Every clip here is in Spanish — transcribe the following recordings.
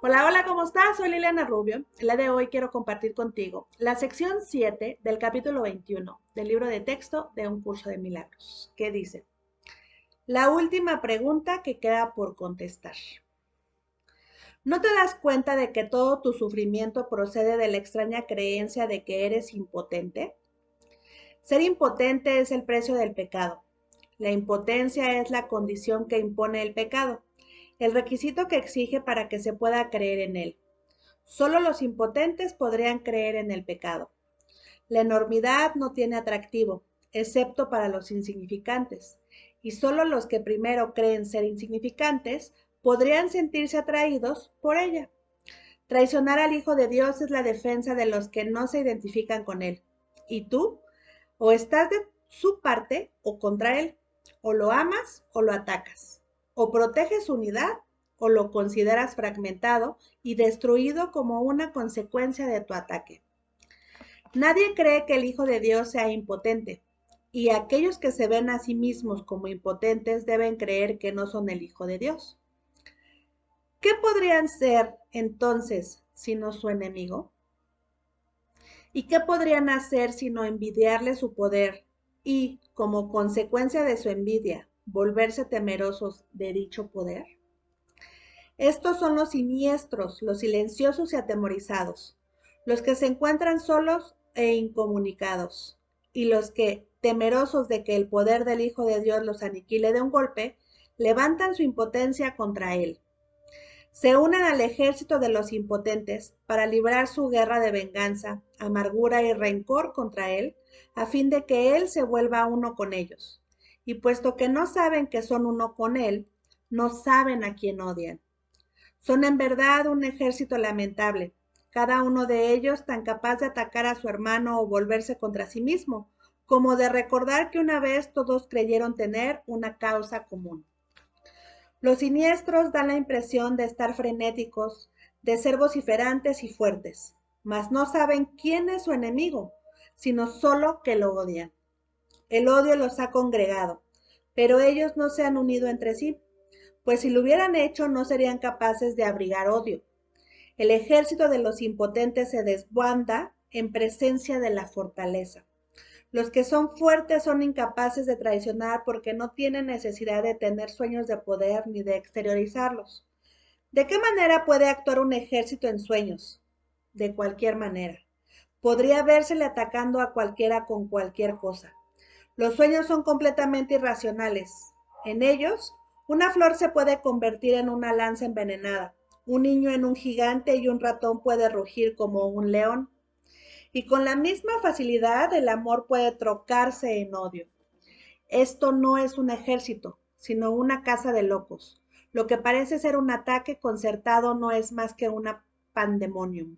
Hola, hola, ¿cómo estás? Soy Liliana Rubio. El día de hoy quiero compartir contigo la sección 7 del capítulo 21 del libro de texto de Un Curso de Milagros, que dice, la última pregunta que queda por contestar. ¿No te das cuenta de que todo tu sufrimiento procede de la extraña creencia de que eres impotente? Ser impotente es el precio del pecado. La impotencia es la condición que impone el pecado, el requisito que exige para que se pueda creer en él. Solo los impotentes podrían creer en el pecado. La enormidad no tiene atractivo, excepto para los insignificantes, y solo los que primero creen ser insignificantes podrían sentirse atraídos por ella. Traicionar al Hijo de Dios es la defensa de los que no se identifican con Él. ¿Y tú? O estás de su parte o contra Él. O lo amas o lo atacas. O proteges su unidad o lo consideras fragmentado y destruido como una consecuencia de tu ataque. Nadie cree que el Hijo de Dios sea impotente, y aquellos que se ven a sí mismos como impotentes deben creer que no son el Hijo de Dios. ¿Qué podrían ser entonces sino su enemigo? ¿Y qué podrían hacer sino envidiarle su poder y, como consecuencia de su envidia, volverse temerosos de dicho poder? Estos son los siniestros, los silenciosos y atemorizados, los que se encuentran solos e incomunicados, y los que, temerosos de que el poder del Hijo de Dios los aniquile de un golpe, levantan su impotencia contra él. Se unen al ejército de los impotentes para librar su guerra de venganza, amargura y rencor contra él, a fin de que él se vuelva uno con ellos. Y puesto que no saben que son uno con él, no saben a quién odian. Son en verdad un ejército lamentable, cada uno de ellos tan capaz de atacar a su hermano o volverse contra sí mismo, como de recordar que una vez todos creyeron tener una causa común. Los siniestros dan la impresión de estar frenéticos, de ser vociferantes y fuertes, mas no saben quién es su enemigo, sino solo que lo odian. El odio los ha congregado, pero ellos no se han unido entre sí, pues si lo hubieran hecho no serían capaces de abrigar odio. El ejército de los impotentes se desbanda en presencia de la fortaleza. Los que son fuertes son incapaces de traicionar porque no tienen necesidad de tener sueños de poder ni de exteriorizarlos. ¿De qué manera puede actuar un ejército en sueños? De cualquier manera. Podría vérsele atacando a cualquiera con cualquier cosa. Los sueños son completamente irracionales. En ellos, una flor se puede convertir en una lanza envenenada, un niño en un gigante y un ratón puede rugir como un león. Y con la misma facilidad el amor puede trocarse en odio. Esto no es un ejército, sino una casa de locos. Lo que parece ser un ataque concertado no es más que una pandemonium.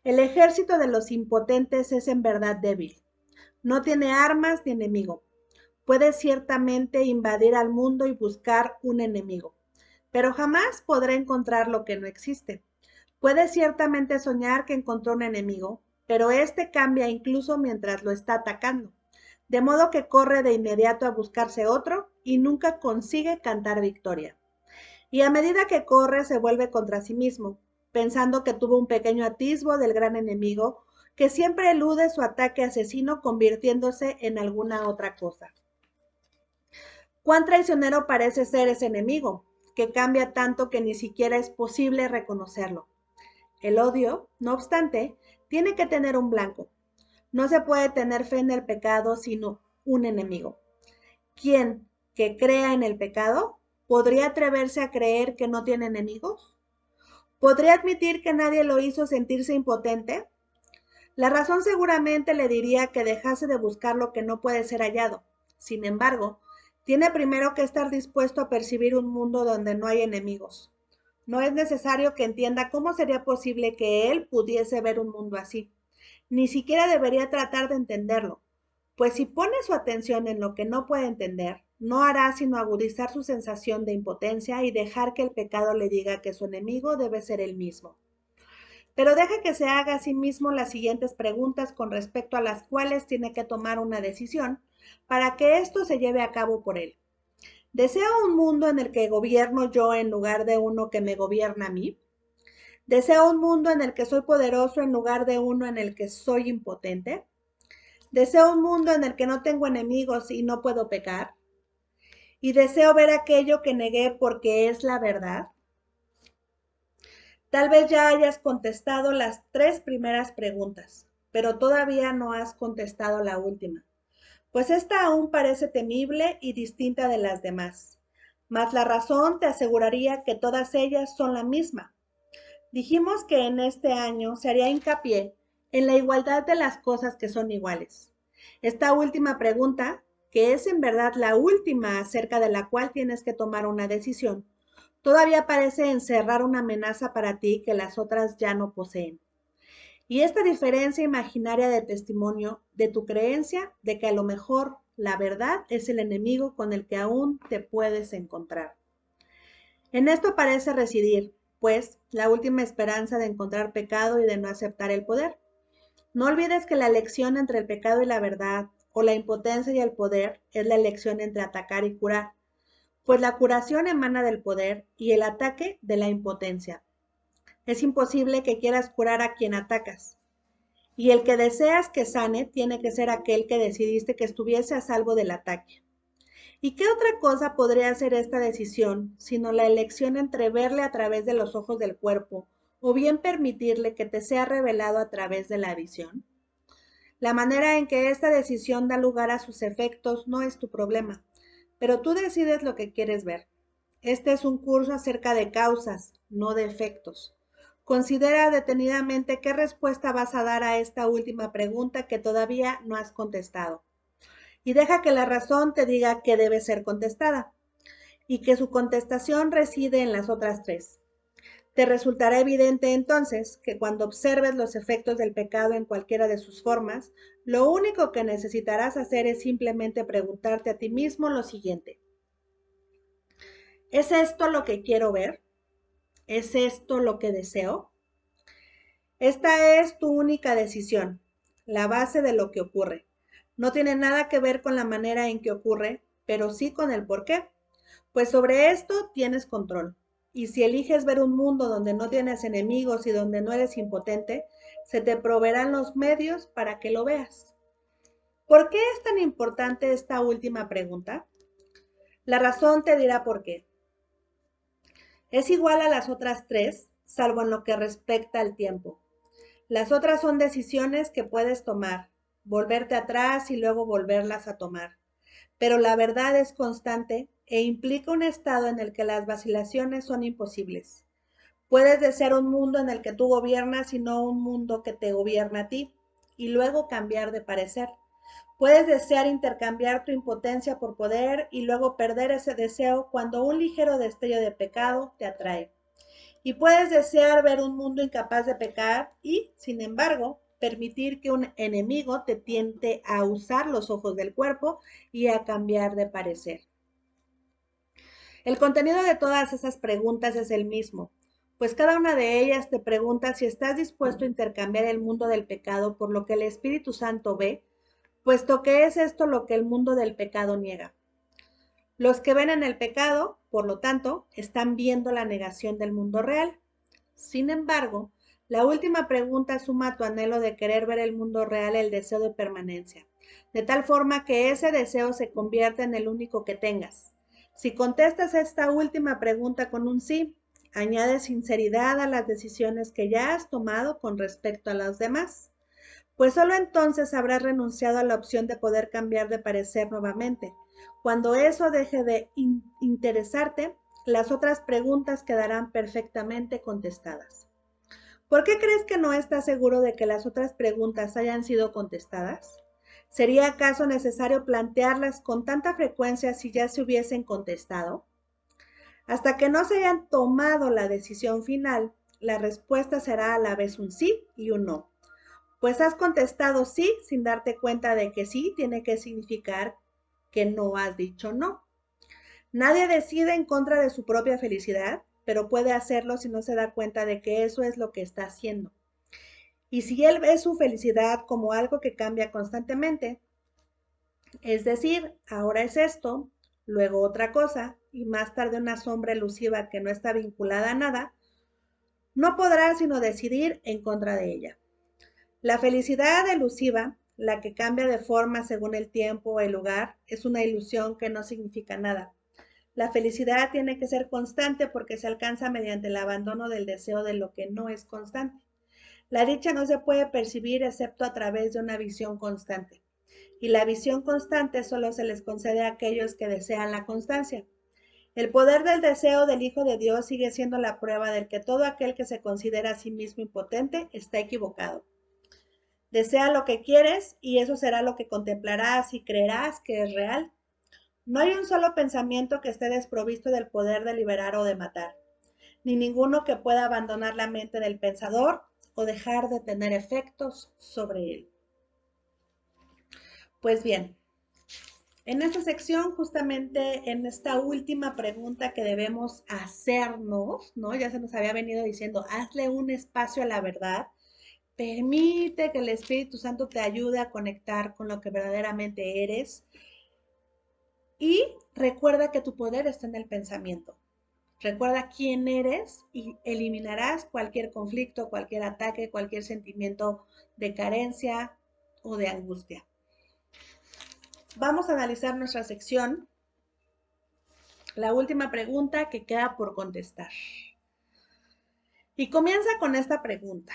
El ejército de los impotentes es en verdad débil. No tiene armas ni enemigo. Puede ciertamente invadir al mundo y buscar un enemigo, pero jamás podrá encontrar lo que no existe. Puede ciertamente soñar que encontró un enemigo, pero éste cambia incluso mientras lo está atacando, de modo que corre de inmediato a buscarse otro y nunca consigue cantar victoria. Y a medida que corre se vuelve contra sí mismo, pensando que tuvo un pequeño atisbo del gran enemigo, que siempre elude su ataque asesino convirtiéndose en alguna otra cosa. Cuán traicionero parece ser ese enemigo, que cambia tanto que ni siquiera es posible reconocerlo. El odio, no obstante, tiene que tener un blanco. No se puede tener fe en el pecado sino un enemigo. ¿Quién que crea en el pecado podría atreverse a creer que no tiene enemigos? ¿Podría admitir que nadie lo hizo sentirse impotente? La razón seguramente le diría que dejase de buscar lo que no puede ser hallado. Sin embargo, tiene primero que estar dispuesto a percibir un mundo donde no hay enemigos. No es necesario que entienda cómo sería posible que él pudiese ver un mundo así. Ni siquiera debería tratar de entenderlo, pues si pone su atención en lo que no puede entender, no hará sino agudizar su sensación de impotencia y dejar que el pecado le diga que su enemigo debe ser él mismo. Pero deja que se haga a sí mismo las siguientes preguntas con respecto a las cuales tiene que tomar una decisión para que esto se lleve a cabo por él. ¿Deseo un mundo en el que gobierno yo en lugar de uno que me gobierna a mí? ¿Deseo un mundo en el que soy poderoso en lugar de uno en el que soy impotente? ¿Deseo un mundo en el que no tengo enemigos y no puedo pecar? ¿Y deseo ver aquello que negué porque es la verdad? Tal vez ya hayas contestado las 3 primeras preguntas, pero todavía no has contestado la última, pues esta aún parece temible y distinta de las demás. Mas la razón te aseguraría que todas ellas son la misma. Dijimos que en este año se haría hincapié en la igualdad de las cosas que son iguales. Esta última pregunta, que es en verdad la última acerca de la cual tienes que tomar una decisión, todavía parece encerrar una amenaza para ti que las otras ya no poseen. Y esta diferencia imaginaria de testimonio de tu creencia de que a lo mejor la verdad es el enemigo con el que aún te puedes encontrar. En esto parece residir, pues, la última esperanza de encontrar pecado y de no aceptar el poder. No olvides que la elección entre el pecado y la verdad, o la impotencia y el poder, es la elección entre atacar y curar, pues la curación emana del poder y el ataque de la impotencia. Es imposible que quieras curar a quien atacas, y el que deseas que sane tiene que ser aquel que decidiste que estuviese a salvo del ataque. ¿Y qué otra cosa podría hacer esta decisión sino la elección entre verle a través de los ojos del cuerpo o bien permitirle que te sea revelado a través de la visión? La manera en que esta decisión da lugar a sus efectos no es tu problema, pero tú decides lo que quieres ver. Este es un curso acerca de causas, no de efectos. Considera detenidamente qué respuesta vas a dar a esta última pregunta que todavía no has contestado. Y deja que la razón te diga que debe ser contestada y que su contestación reside en las otras 3. Te resultará evidente entonces que cuando observes los efectos del pecado en cualquiera de sus formas, lo único que necesitarás hacer es simplemente preguntarte a ti mismo lo siguiente: ¿es esto lo que quiero ver? ¿Es esto lo que deseo? Esta es tu única decisión, la base de lo que ocurre. No tiene nada que ver con la manera en que ocurre, pero sí con el por qué. Pues sobre esto tienes control. Y si eliges ver un mundo donde no tienes enemigos y donde no eres impotente, se te proveerán los medios para que lo veas. ¿Por qué es tan importante esta última pregunta? La razón te dirá por qué. Es igual a las otras 3, salvo en lo que respecta al tiempo. Las otras son decisiones que puedes tomar, volverte atrás y luego volverlas a tomar. Pero la verdad es constante e implica un estado en el que las vacilaciones son imposibles. Puedes desear un mundo en el que tú gobiernas y no un mundo que te gobierna a ti, y luego cambiar de parecer. Puedes desear intercambiar tu impotencia por poder y luego perder ese deseo cuando un ligero destello de pecado te atrae. Y puedes desear ver un mundo incapaz de pecar y, sin embargo, permitir que un enemigo te tiente a usar los ojos del cuerpo y a cambiar de parecer. El contenido de todas esas preguntas es el mismo, pues cada una de ellas te pregunta si estás dispuesto a intercambiar el mundo del pecado por lo que el Espíritu Santo ve, puesto que es esto lo que el mundo del pecado niega. Los que ven en el pecado, por lo tanto, están viendo la negación del mundo real. Sin embargo, la última pregunta suma a tu anhelo de querer ver el mundo real el deseo de permanencia, de tal forma que ese deseo se convierte en el único que tengas. Si contestas esta última pregunta con un sí, añades sinceridad a las decisiones que ya has tomado con respecto a los demás, pues solo entonces habrás renunciado a la opción de poder cambiar de parecer nuevamente. Cuando eso deje de interesarte, las otras preguntas quedarán perfectamente contestadas. ¿Por qué crees que no estás seguro de que las otras preguntas hayan sido contestadas? ¿Sería acaso necesario plantearlas con tanta frecuencia si ya se hubiesen contestado? Hasta que no se hayan tomado la decisión final, la respuesta será a la vez un sí y un no. Pues has contestado sí sin darte cuenta de que sí tiene que significar que no has dicho no. Nadie decide en contra de su propia felicidad, pero puede hacerlo si no se da cuenta de que eso es lo que está haciendo. Y si él ve su felicidad como algo que cambia constantemente, es decir, ahora es esto, luego otra cosa, y más tarde una sombra elusiva que no está vinculada a nada, no podrá sino decidir en contra de ella. La felicidad elusiva, la que cambia de forma según el tiempo o el lugar, es una ilusión que no significa nada. La felicidad tiene que ser constante porque se alcanza mediante el abandono del deseo de lo que no es constante. La dicha no se puede percibir excepto a través de una visión constante. Y la visión constante solo se les concede a aquellos que desean la constancia. El poder del deseo del Hijo de Dios sigue siendo la prueba de que todo aquel que se considera a sí mismo impotente está equivocado. Desea lo que quieres y eso será lo que contemplarás y creerás que es real. No hay un solo pensamiento que esté desprovisto del poder de liberar o de matar, ni ninguno que pueda abandonar la mente del pensador o dejar de tener efectos sobre él. Pues bien, en esta sección, justamente en esta última pregunta que debemos hacernos, ¿no? Ya se nos había venido diciendo, hazle un espacio a la verdad. Permite que el Espíritu Santo te ayude a conectar con lo que verdaderamente eres. Y recuerda que tu poder está en el pensamiento. Recuerda quién eres y eliminarás cualquier conflicto, cualquier ataque, cualquier sentimiento de carencia o de angustia. Vamos a analizar nuestra sección. La última pregunta que queda por contestar. Y comienza con esta pregunta.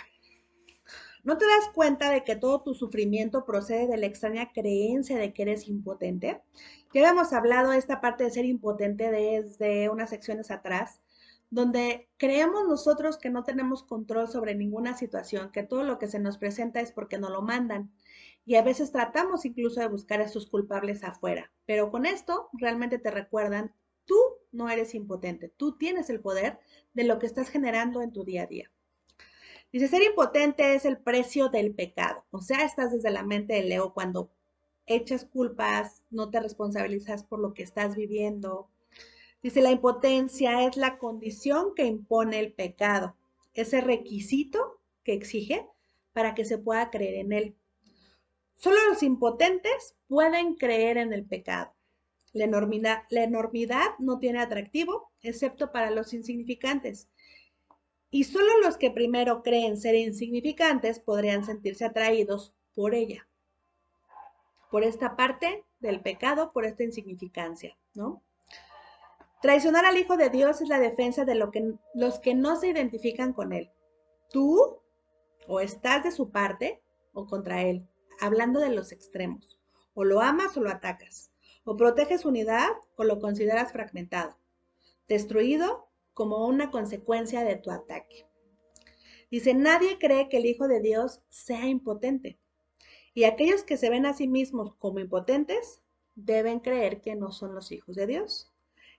¿No te das cuenta de que todo tu sufrimiento procede de la extraña creencia de que eres impotente? Ya habíamos hablado de esta parte de ser impotente desde unas secciones atrás, donde creemos nosotros que no tenemos control sobre ninguna situación, que todo lo que se nos presenta es porque nos lo mandan. Y a veces tratamos incluso de buscar a estos culpables afuera. Pero con esto realmente te recuerdan, tú no eres impotente, tú tienes el poder de lo que estás generando en tu día a día. Dice, ser impotente es el precio del pecado. O sea, estás desde la mente del Leo cuando echas culpas, no te responsabilizas por lo que estás viviendo. Dice, la impotencia es la condición que impone el pecado, ese requisito que exige para que se pueda creer en él. Solo los impotentes pueden creer en el pecado. La enormidad no tiene atractivo, excepto para los insignificantes. Y solo los que primero creen ser insignificantes podrían sentirse atraídos por ella, por esta parte del pecado, por esta insignificancia, ¿no? Traicionar al Hijo de Dios es la defensa de los que no se identifican con Él. Tú o estás de su parte o contra Él, hablando de los extremos. O lo amas o lo atacas. O proteges su unidad o lo consideras fragmentado, destruido como una consecuencia de tu ataque. Dice, nadie cree que el Hijo de Dios sea impotente. Y aquellos que se ven a sí mismos como impotentes deben creer que no son los hijos de Dios.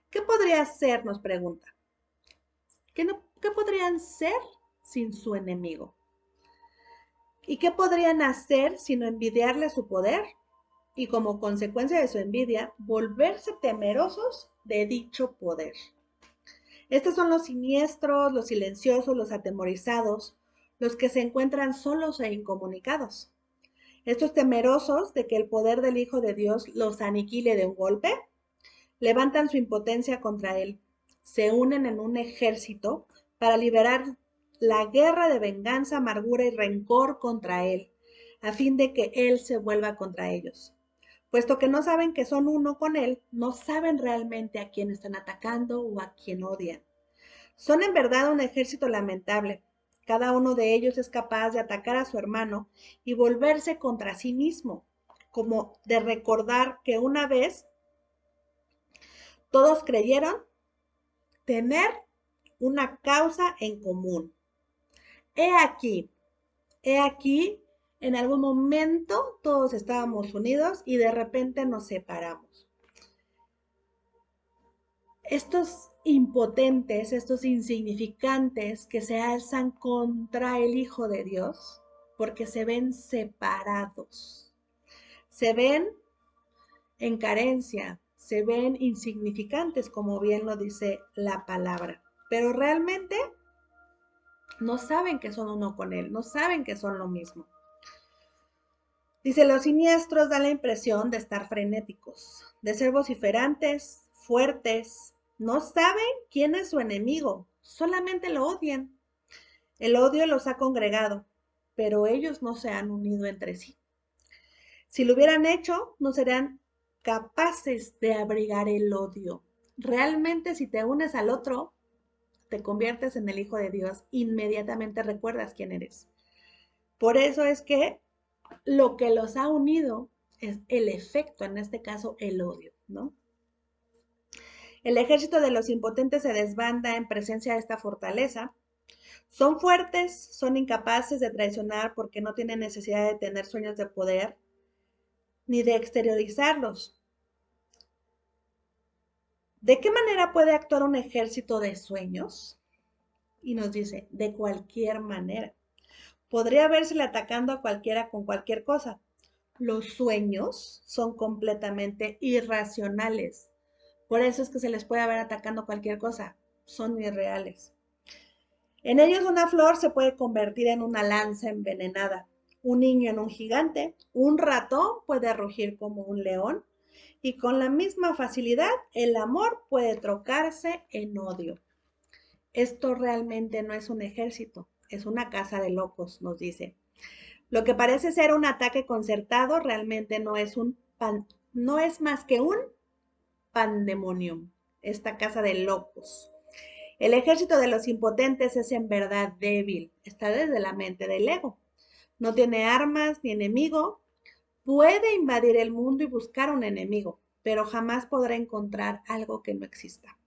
¿Qué podría ser? Nos pregunta. ¿Qué podrían ser sin su enemigo? ¿Y qué podrían hacer sino envidiarle su poder? Y como consecuencia de su envidia, volverse temerosos de dicho poder. Estos son los siniestros, los silenciosos, los atemorizados, los que se encuentran solos e incomunicados. Estos temerosos de que el poder del Hijo de Dios los aniquile de un golpe, levantan su impotencia contra él, se unen en un ejército para liberar la guerra de venganza, amargura y rencor contra él, a fin de que él se vuelva contra ellos. Puesto que no saben que son uno con él, no saben realmente a quién están atacando o a quién odian. Son en verdad un ejército lamentable. Cada uno de ellos es capaz de atacar a su hermano y volverse contra sí mismo, como de recordar que una vez todos creyeron tener una causa en común. He aquí, en algún momento todos estábamos unidos y de repente nos separamos. Estos impotentes, estos insignificantes que se alzan contra el Hijo de Dios, porque se ven separados, se ven en carencia, se ven insignificantes, como bien lo dice la palabra, pero realmente no saben que son uno con Él, no saben que son lo mismo. Dice, los siniestros dan la impresión de estar frenéticos, de ser vociferantes, fuertes. No saben quién es su enemigo, solamente lo odian. El odio los ha congregado, pero ellos no se han unido entre sí. Si lo hubieran hecho, no serían capaces de abrigar el odio. Realmente, si te unes al otro, te conviertes en el Hijo de Dios, inmediatamente recuerdas quién eres. Por eso es que lo que los ha unido es el efecto, en este caso el odio, ¿no? El ejército de los impotentes se desbanda en presencia de esta fortaleza. Son fuertes, son incapaces de traicionar porque no tienen necesidad de tener sueños de poder ni de exteriorizarlos. ¿De qué manera puede actuar un ejército de sueños? Y nos dice, de cualquier manera. Podría vérsele atacando a cualquiera con cualquier cosa. Los sueños son completamente irracionales. Por eso es que se les puede ver atacando cualquier cosa. Son irreales. En ellos una flor se puede convertir en una lanza envenenada, un niño en un gigante, un ratón puede rugir como un león y con la misma facilidad el amor puede trocarse en odio. Esto realmente no es un ejército, es una casa de locos, nos dice. Lo que parece ser un ataque concertado realmente no es más que un pandemonium, esta casa de locos. El ejército de los impotentes es en verdad débil, está desde la mente del ego. No tiene armas ni enemigo, puede invadir el mundo y buscar un enemigo, pero jamás podrá encontrar algo que no exista.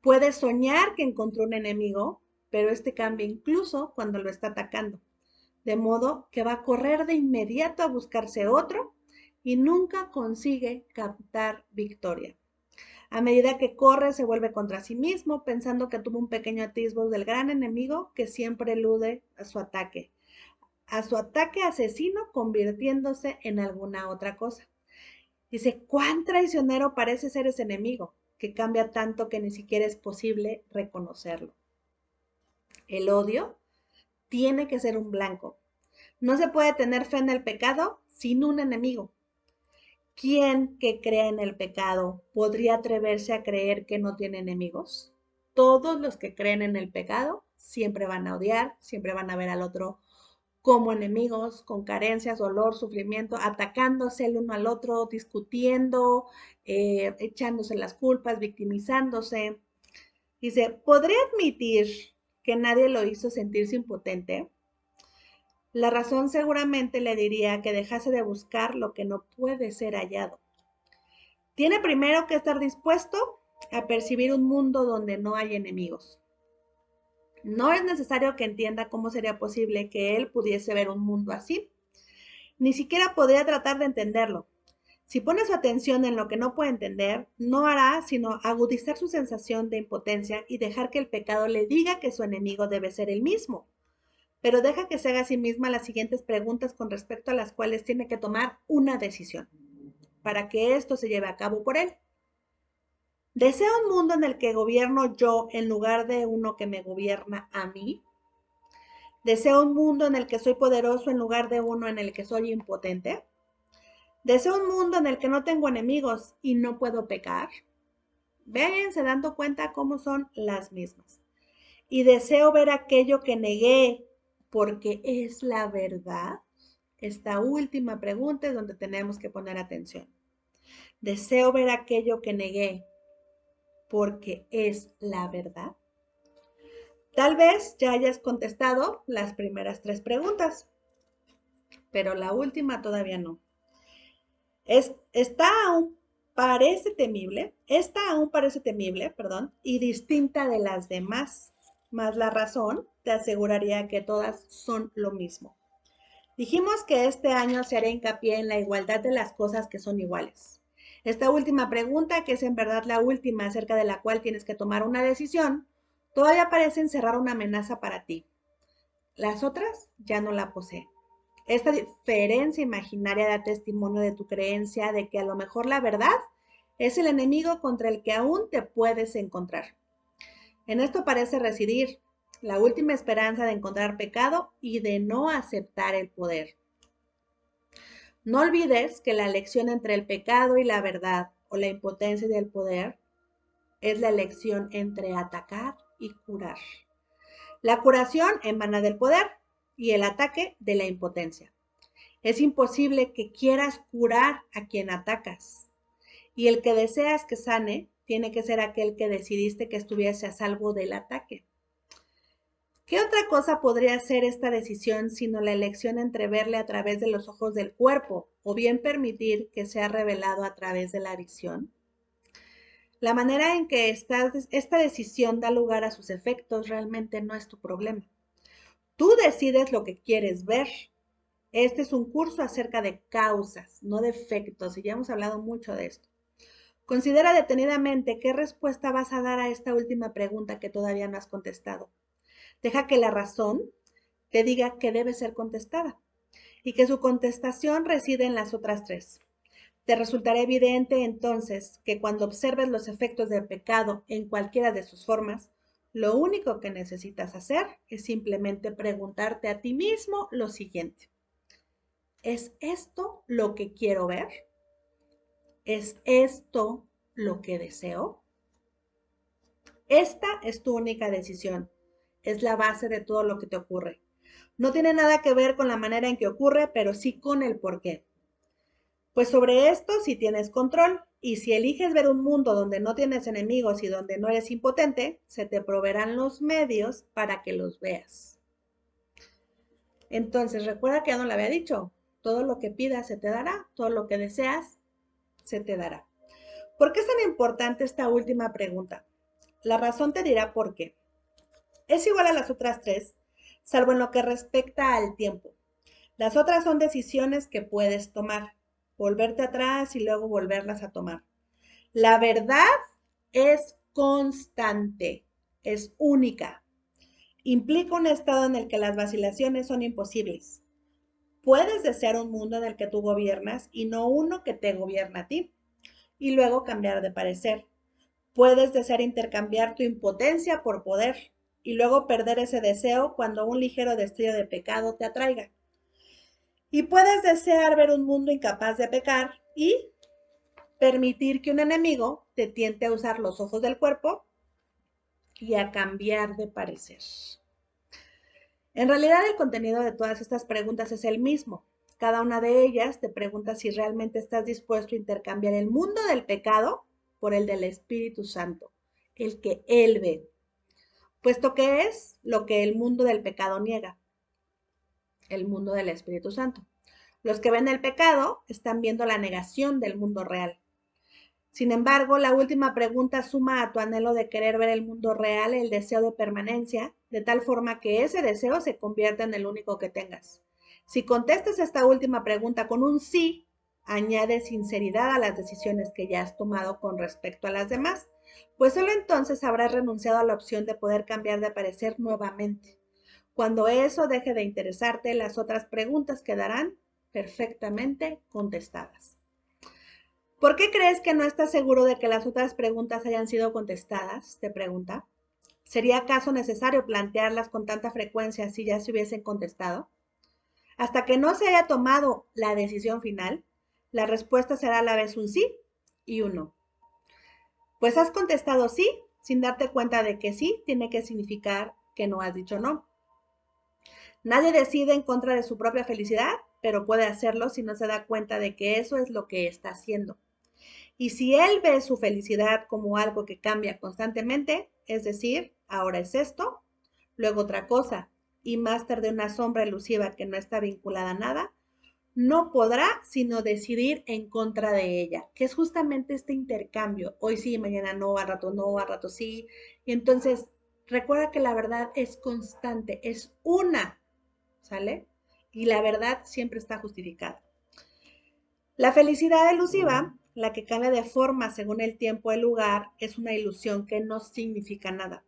Puede soñar que encontró un enemigo, pero este cambia incluso cuando lo está atacando, de modo que va a correr de inmediato a buscarse otro y nunca consigue captar victoria. A medida que corre, se vuelve contra sí mismo, pensando que tuvo un pequeño atisbo del gran enemigo que siempre elude a su ataque asesino, convirtiéndose en alguna otra cosa. Dice, ¿cuán traicionero parece ser ese enemigo? Que cambia tanto que ni siquiera es posible reconocerlo. El odio tiene que ser un blanco. No se puede tener fe en el pecado sin un enemigo. ¿Quién que crea en el pecado podría atreverse a creer que no tiene enemigos? Todos los que creen en el pecado siempre van a odiar, siempre van a ver al otro como enemigos, con carencias, dolor, sufrimiento, atacándose el uno al otro, discutiendo, echándose las culpas, victimizándose. Dice, ¿podría admitir que nadie lo hizo sentirse impotente? La razón seguramente le diría que dejase de buscar lo que no puede ser hallado. Tiene primero que estar dispuesto a percibir un mundo donde no hay enemigos. No es necesario que entienda cómo sería posible que él pudiese ver un mundo así. Ni siquiera podría tratar de entenderlo. Si pone su atención en lo que no puede entender, no hará sino agudizar su sensación de impotencia y dejar que el pecado le diga que su enemigo debe ser él mismo. Pero deja que se haga a sí misma las siguientes preguntas con respecto a las cuales tiene que tomar una decisión para que esto se lleve a cabo por él. ¿Desea un mundo en el que gobierno yo en lugar de uno que me gobierna a mí? ¿Deseo un mundo en el que soy poderoso en lugar de uno en el que soy impotente? ¿Deseo un mundo en el que no tengo enemigos y no puedo pecar? Véanse dando cuenta cómo son las mismas. Y deseo ver aquello que negué porque es la verdad. Esta última pregunta es donde tenemos que poner atención. Deseo ver aquello que negué porque es la verdad. Tal vez ya hayas contestado las primeras 3 preguntas, pero la última todavía no. Esta aún parece temible, y distinta de las demás, mas la razón te aseguraría que todas son lo mismo. Dijimos que este año se hará hincapié en la igualdad de las cosas que son iguales. Esta última pregunta, que es en verdad la última acerca de la cual tienes que tomar una decisión, todavía parece encerrar una amenaza para ti. Las otras ya no la poseen. Esta diferencia imaginaria da testimonio de tu creencia de que a lo mejor la verdad es el enemigo contra el que aún te puedes encontrar. En esto parece residir la última esperanza de encontrar pecado y de no aceptar el poder. No olvides que la elección entre el pecado y la verdad, o la impotencia y el poder, es la elección entre atacar y curar. La curación emana del poder y el ataque de la impotencia. Es imposible que quieras curar a quien atacas. Y el que deseas que sane tiene que ser aquel que decidiste que estuviese a salvo del ataque. ¿Qué otra cosa podría ser esta decisión sino la elección entre verle a través de los ojos del cuerpo o bien permitir que sea revelado a través de la visión? La manera en que esta decisión da lugar a sus efectos realmente no es tu problema. Tú decides lo que quieres ver. Este es un curso acerca de causas, no de efectos, y ya hemos hablado mucho de esto. Considera detenidamente qué respuesta vas a dar a esta última pregunta que todavía no has contestado. Deja que la razón te diga que debe ser contestada y que su contestación reside en las otras tres. Te resultará evidente entonces que cuando observes los efectos del pecado en cualquiera de sus formas, lo único que necesitas hacer es simplemente preguntarte a ti mismo lo siguiente. ¿Es esto lo que quiero ver? ¿Es esto lo que deseo? Esta es tu única decisión. Es la base de todo lo que te ocurre. No tiene nada que ver con la manera en que ocurre, pero sí con el por qué. Pues sobre esto sí tienes control, y si eliges ver un mundo donde no tienes enemigos y donde no eres impotente, se te proveerán los medios para que los veas. Entonces, recuerda que ya no lo había dicho, todo lo que pidas se te dará, todo lo que deseas se te dará. ¿Por qué es tan importante esta última pregunta? La razón te dirá por qué. Es igual a las otras tres, salvo en lo que respecta al tiempo. Las otras son decisiones que puedes tomar, volverte atrás y luego volverlas a tomar. La verdad es constante, es única. Implica un estado en el que las vacilaciones son imposibles. Puedes desear un mundo en el que tú gobiernas y no uno que te gobierna a ti, y luego cambiar de parecer. Puedes desear intercambiar tu impotencia por poder y luego perder ese deseo cuando un ligero destello de pecado te atraiga. Y puedes desear ver un mundo incapaz de pecar y permitir que un enemigo te tiente a usar los ojos del cuerpo y a cambiar de parecer. En realidad, el contenido de todas estas preguntas es el mismo. Cada una de ellas te pregunta si realmente estás dispuesto a intercambiar el mundo del pecado por el del Espíritu Santo, el que Él ve, puesto que es lo que el mundo del pecado niega, el mundo del Espíritu Santo. Los que ven el pecado están viendo la negación del mundo real. Sin embargo, la última pregunta suma a tu anhelo de querer ver el mundo real el deseo de permanencia, de tal forma que ese deseo se convierta en el único que tengas. Si contestas esta última pregunta con un sí, añade sinceridad a las decisiones que ya has tomado con respecto a las demás, pues solo entonces habrás renunciado a la opción de poder cambiar de parecer nuevamente. Cuando eso deje de interesarte, las otras preguntas quedarán perfectamente contestadas. ¿Por qué crees que no estás seguro de que las otras preguntas hayan sido contestadas? Te pregunta. ¿Sería acaso necesario plantearlas con tanta frecuencia si ya se hubiesen contestado? Hasta que no se haya tomado la decisión final, la respuesta será a la vez un sí y un no. Pues has contestado sí sin darte cuenta de que sí tiene que significar que no has dicho no. Nadie decide en contra de su propia felicidad, pero puede hacerlo si no se da cuenta de que eso es lo que está haciendo. Y si él ve su felicidad como algo que cambia constantemente, es decir, ahora es esto, luego otra cosa, y más tarde una sombra elusiva que no está vinculada a nada, no podrá sino decidir en contra de ella, que es justamente este intercambio. Hoy sí, mañana no, al rato sí. Y entonces, recuerda que la verdad es constante, es una, ¿sale? Y la verdad siempre está justificada. La felicidad elusiva, la que cambia de forma según el tiempo y el lugar, es una ilusión que no significa nada.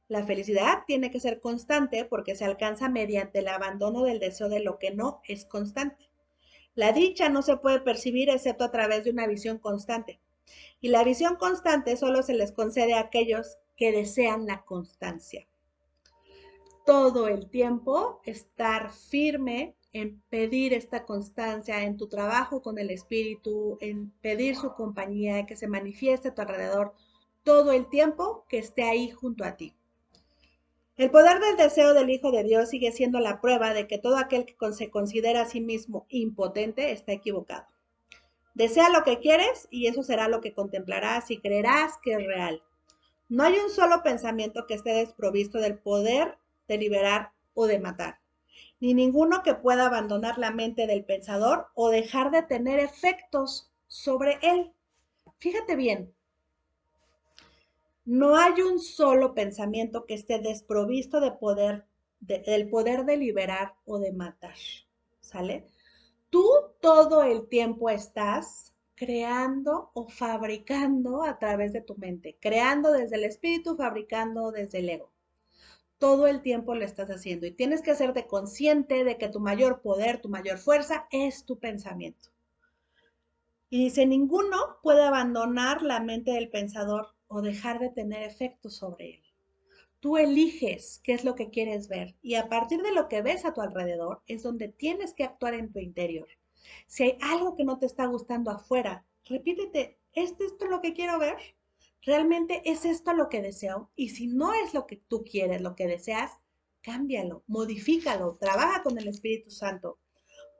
La felicidad tiene que ser constante porque se alcanza mediante el abandono del deseo de lo que no es constante. La dicha no se puede percibir excepto a través de una visión constante. Y la visión constante solo se les concede a aquellos que desean la constancia. Todo el tiempo estar firme en pedir esta constancia en tu trabajo con el espíritu, en pedir su compañía, que se manifieste a tu alrededor todo el tiempo, que esté ahí junto a ti. El poder del deseo del Hijo de Dios sigue siendo la prueba de que todo aquel que se considera a sí mismo impotente está equivocado. Desea lo que quieres y eso será lo que contemplarás y creerás que es real. No hay un solo pensamiento que esté desprovisto del poder de liberar o de matar, ni ninguno que pueda abandonar la mente del pensador o dejar de tener efectos sobre él. Fíjate bien, no hay un solo pensamiento que esté desprovisto de poder, del poder de liberar o de matar. ¿Sale? Tú todo el tiempo estás creando o fabricando a través de tu mente, creando desde el espíritu, fabricando desde el ego. Todo el tiempo lo estás haciendo y tienes que hacerte consciente de que tu mayor poder, tu mayor fuerza es tu pensamiento. Y dice, ninguno puede abandonar la mente del pensador o dejar de tener efecto sobre él. Tú eliges qué es lo que quieres ver y a partir de lo que ves a tu alrededor es donde tienes que actuar en tu interior. Si hay algo que no te está gustando afuera, repítete, ¿es esto lo que quiero ver? ¿Realmente es esto lo que deseo? Y si no es lo que tú quieres, lo que deseas, cámbialo, modifícalo, trabaja con el Espíritu Santo.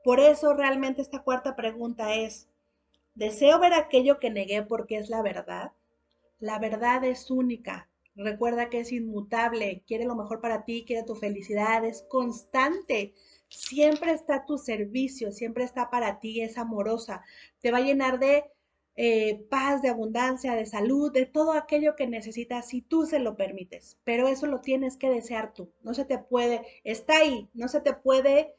Por eso realmente esta cuarta pregunta es, ¿deseo ver aquello que negué porque es la verdad? La verdad es única. Recuerda que es inmutable, quiere lo mejor para ti, quiere tu felicidad, es constante. Siempre está a tu servicio, siempre está para ti, es amorosa. Te va a llenar de paz, de abundancia, de salud, de todo aquello que necesitas si tú se lo permites. Pero eso lo tienes que desear tú. No se te puede, está ahí, no se te puede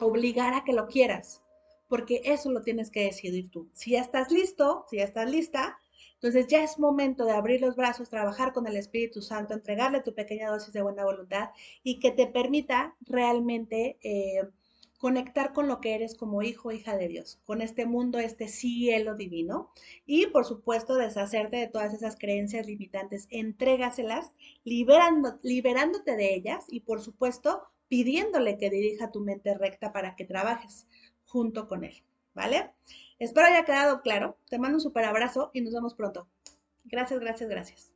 obligar a que lo quieras, porque eso lo tienes que decidir tú. Si ya estás listo, si ya estás lista, entonces ya es momento de abrir los brazos, trabajar con el Espíritu Santo, entregarle tu pequeña dosis de buena voluntad y que te permita realmente conectar con lo que eres como hijo o hija de Dios, con este mundo, este cielo divino y por supuesto deshacerte de todas esas creencias limitantes, entrégaselas, liberándote de ellas y por supuesto pidiéndole que dirija tu mente recta para que trabajes junto con él, ¿vale? Espero haya quedado claro. Te mando un súper abrazo y nos vemos pronto. Gracias, gracias, gracias.